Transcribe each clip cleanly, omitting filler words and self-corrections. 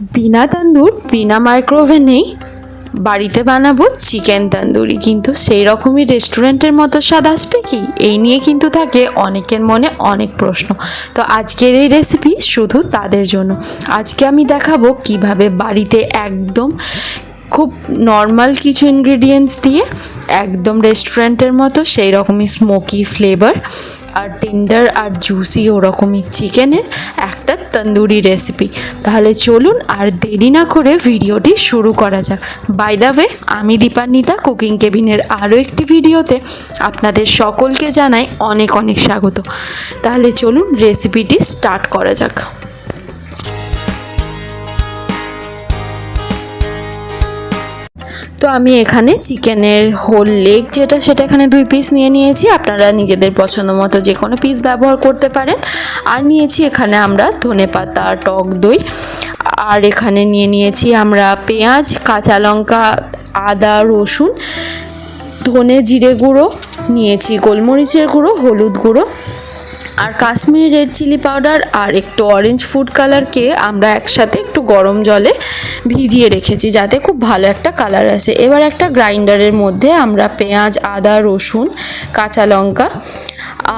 বিনা তন্দুর বিনা মাইক্রোওভেনেই বাড়িতে বানাবো চিকেন তন্দুরি, কিন্তু সেই রকমই রেস্টুরেন্টের মতো স্বাদ আসবে কি, এই নিয়ে কিন্তু থাকে অনেকের মনে অনেক প্রশ্ন। তো আজকের এই রেসিপি শুধু তাদের জন্য। আজকে আমি দেখাবো কিভাবে বাড়িতে একদম খুব নর্মাল কিছু ইনগ্রেডিয়েন্টস দিয়ে একদম রেস্টুরেন্টের মতো সেই রকমই স্মোকি ফ্লেভার আর টেন্ডার আর জুসি ওরকমই চিকেনের একটা তন্দুরি রেসিপি। তাহলে চলুন আর দেরি না করে ভিডিওটি শুরু করা যাক। বাই দ্য ওয়ে, আমি দীপান্বিতা কুকিং কেবিনের আরও একটি ভিডিওতে আপনাদের সকলকে জানাই অনেক অনেক স্বাগত। তাহলে চলুন রেসিপিটি স্টার্ট করা যাক। তো আমি এখানে চিকেনের হোল লেগ সেটা এখানে 2 পিস নিয়ে নিয়েছি। আপনারা নিজেদের পছন্দ মতো যে কোনো পিস ব্যবহার করতে পারেন। আর নিয়েছি এখানে আমরা ধনেপাতা, টক দই, আর এখানে নিয়েছি আমরা পেঁয়াজ, কাঁচা লঙ্কা, আদা, রসুন, ধনে জিরে গুঁড়ো নিয়েছি, গোলমরিচের গুঁড়ো, হলুদ গুঁড়ো আর কাশ্মীরি রেড চিলি পাউডার আর একটু অরেঞ্জ ফুড কালারকে আমরা একসাথে একটু গরম জলে ভিজিয়ে রেখেছি যাতে খুব ভালো একটা কালার আসে। এবার একটা গ্রাইন্ডারের মধ্যে আমরা পেঁয়াজ, আদা, রসুন, কাঁচা লঙ্কা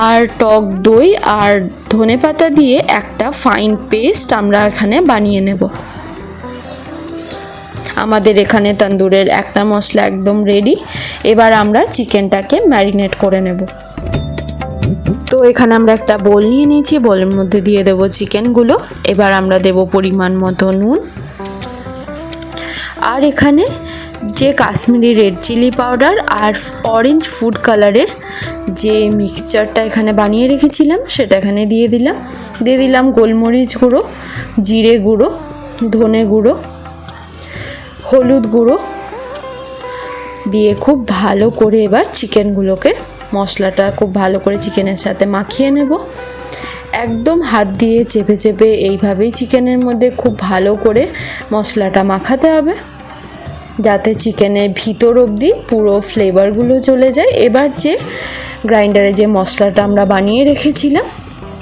আর টক দই আর ধনেপাতা দিয়ে একটা ফাইন পেস্ট আমরা এখানে বানিয়ে নেব। আমাদের এখানে তন্দুরের একটা মশলা একদম রেডি। এবার আমরা চিকেনটাকে ম্যারিনেট করে নেব। তো এখানে আমরা একটা বোল নিয়ে নিয়েছি, বোলের মধ্যে দিয়ে দেব চিকেনগুলো। এবার আমরা দেব পরিমাণ মতো নুন, আর এখানে যে কাশ্মীরি রেড চিলি পাউডার আর অরেঞ্জ ফুড কালারের যে মিক্সচারটা এখানে বানিয়ে রেখেছিলাম সেটা এখানে দিয়ে দিলাম গোলমরিচ গুঁড়ো, জিরে গুঁড়ো, ধনে গুঁড়ো, হলুদ গুঁড়ো দিয়ে খুব ভালো করে এবার চিকেনগুলোকে মশলাটা খুব ভালো করে চিকেনের সাথে মাখিয়ে নেব। একদম হাত দিয়ে চেপে চেপে এইভাবেই চিকেনের মধ্যে খুব ভালো করে মশলাটা মাখাতে হবে যাতে চিকেনের ভিতর অবধি পুরো ফ্লেভারগুলো চলে যায়। এবার যে গ্রাইন্ডারে যে মশলাটা আমরা বানিয়ে রেখেছিলাম,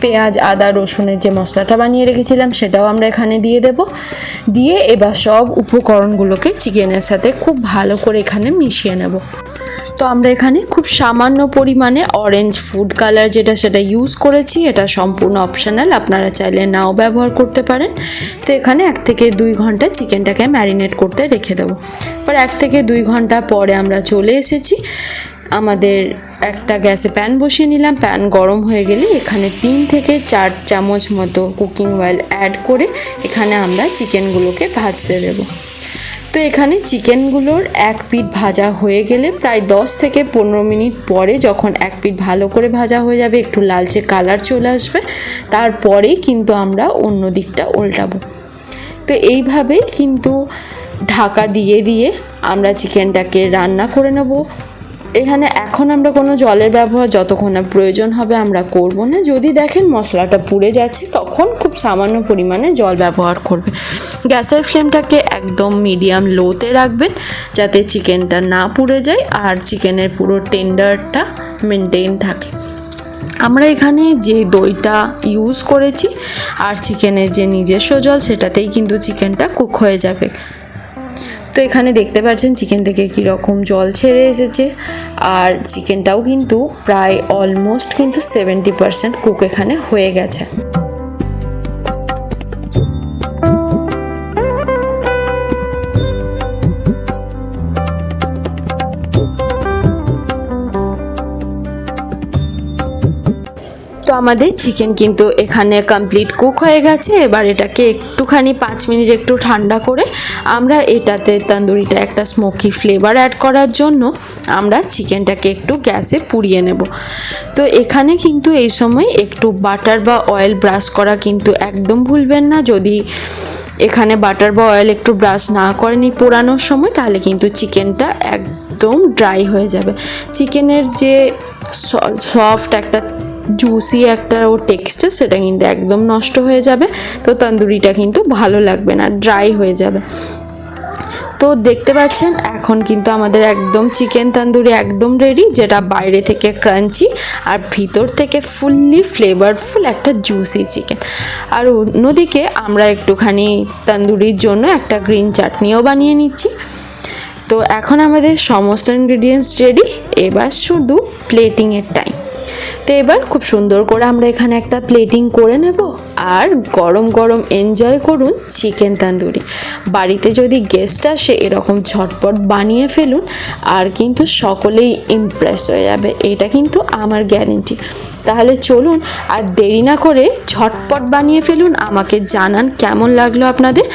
পেঁয়াজ, আদা, রসুনের যে মশলাটা বানিয়ে রেখেছিলাম সেটাও আমরা এখানে দিয়ে দেব। দিয়ে এবার সব উপকরণগুলোকে চিকেনের সাথে খুব ভালো করে এখানে মিশিয়ে নেব। তো আমরা এখানে খুব সামান্য পরিমাণে অরেঞ্জ ফুড কালার সেটা ইউজ করেছি। এটা সম্পূর্ণ অপশনাল, আপনারা চাইলে নাও ব্যবহার করতে পারেন। তো এখানে 1 থেকে 2 ঘন্টা চিকেনটাকে ম্যারিনেট করতে রেখে দেবো। এবার 1 থেকে 2 ঘন্টা পরে আমরা চলে এসেছি। আমাদের একটা গ্যাসে প্যান বসিয়ে নিলাম। প্যান গরম হয়ে গেলে এখানে 3 থেকে 4 চামচ মতো কুকিং অয়েল অ্যাড করে এখানে আমরা চিকেনগুলোকে ভাজতে দেবো। তো এখানে চিকেনগুলোর 1 পিঠ ভাজা হয়ে গেলে প্রায় 10 থেকে 15 মিনিট পরে যখন 1 পিঠ ভালো করে ভাজা হয়ে যাবে, একটু লালচে কালার চলে আসবে, তারপরেই কিন্তু আমরা অন্য দিকটা উল্টাবো। তো এইভাবেই কিন্তু ঢাকা দিয়ে আমরা চিকেনটাকে রান্না করে নেব। এখানে এখন আমরা কোনো জলের ব্যবহার যতক্ষণ না প্রয়োজন হবে আমরা করব না। যদি দেখেন মশলাটা পুড়ে যাচ্ছে তখন খুব সামান্য পরিমাণে জল ব্যবহার করবেন। গ্যাসের ফ্লেমটাকে একদম মিডিয়াম লোতে রাখবেন যাতে চিকেনটা না পুড়ে যায় আর চিকেনের পুরো টেন্ডারটা মেনটেন থাকে। আমরা এখানে যে দইটা ইউজ করেছি আর চিকেনের যে নিজস্ব জল সেটাতেই কিন্তু চিকেনটা কুক হয়ে যাবে। তো এখানে দেখতে পাচ্ছেন চিকেন থেকে কীরকম জল ছেড়ে এসেছে আর চিকেনটাও কিন্তু প্রায় অলমোস্ট কিন্তু 70% কুক এখানে হয়ে গেছে। তো আমাদের চিকেন কিন্তু এখানে কমপ্লিট কুক হয়ে গেছে। এবার এটাকে একটুখানি 5 মিনিট একটু ঠান্ডা করে আমরা এটাতে তন্দুরিটা একটা স্মোকি ফ্লেভার অ্যাড করার জন্য আমরা চিকেনটাকে একটু গ্যাসে পুড়িয়ে নেব। তো এখানে কিন্তু এই সময় একটু বাটার বা অয়েল ব্রাশ করা কিন্তু একদম ভুলবেন না। যদি এখানে বাটার বা অয়েল একটু ব্রাশ না করেন পোড়ানোর সময় তাহলে কিন্তু চিকেনটা একদম ড্রাই হয়ে যাবে। চিকেনের যে সফট একটা জুসি একটা ওর টেক্সচার সেটা কিন্তু একদম নষ্ট হয়ে যাবে। তো তন্দুরিটা কিন্তু ভালো লাগবে না, ড্রাই হয়ে যাবে। তো দেখতে পাচ্ছেন এখন কিন্তু আমাদের একদম চিকেন তন্দুরি একদম রেডি, যেটা বাইরে থেকে ক্রাঞ্চি আর ভিতর থেকে ফুললি ফ্লেভারফুল একটা জুসি চিকেন। আর অন্যদিকে আমরা একটুখানি তন্দুরির জন্য একটা গ্রিন চাটনিও বানিয়ে নিচ্ছি। তো এখন আমাদের সমস্ত ইনগ্রিডিয়েন্টস রেডি, এবার শুধু প্লেটিংয়ের টাইম। তো এবার খুব সুন্দর করে আমরা এখানে একটা প্লেটিং করে নেব আর গরম গরম এনজয় করুন চিকেন তন্দুরি। বাড়িতে যদি গেস্ট আসে এরকম ঝটপট বানিয়ে ফেলুন আর কিন্তু সকলেই ইমপ্রেস হয়ে যাবে, এটা কিন্তু আমার গ্যারেন্টি। তাহলে চলুন আর দেরি না করে ঝটপট বানিয়ে ফেলুন, আমাকে জানান কেমন লাগলো আপনাদের।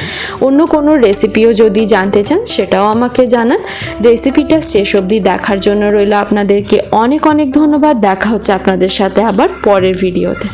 অন্য কোনো রেসিপিও যদি জানতে চান সেটাও আমাকে জানান। রেসিপিটা শেষ অবধি দেখার জন্য রইল আপনাদেরকে অনেক অনেক ধন্যবাদ। দেখা হচ্ছে আপনাদের সাথে আবার পরের ভিডিওতে।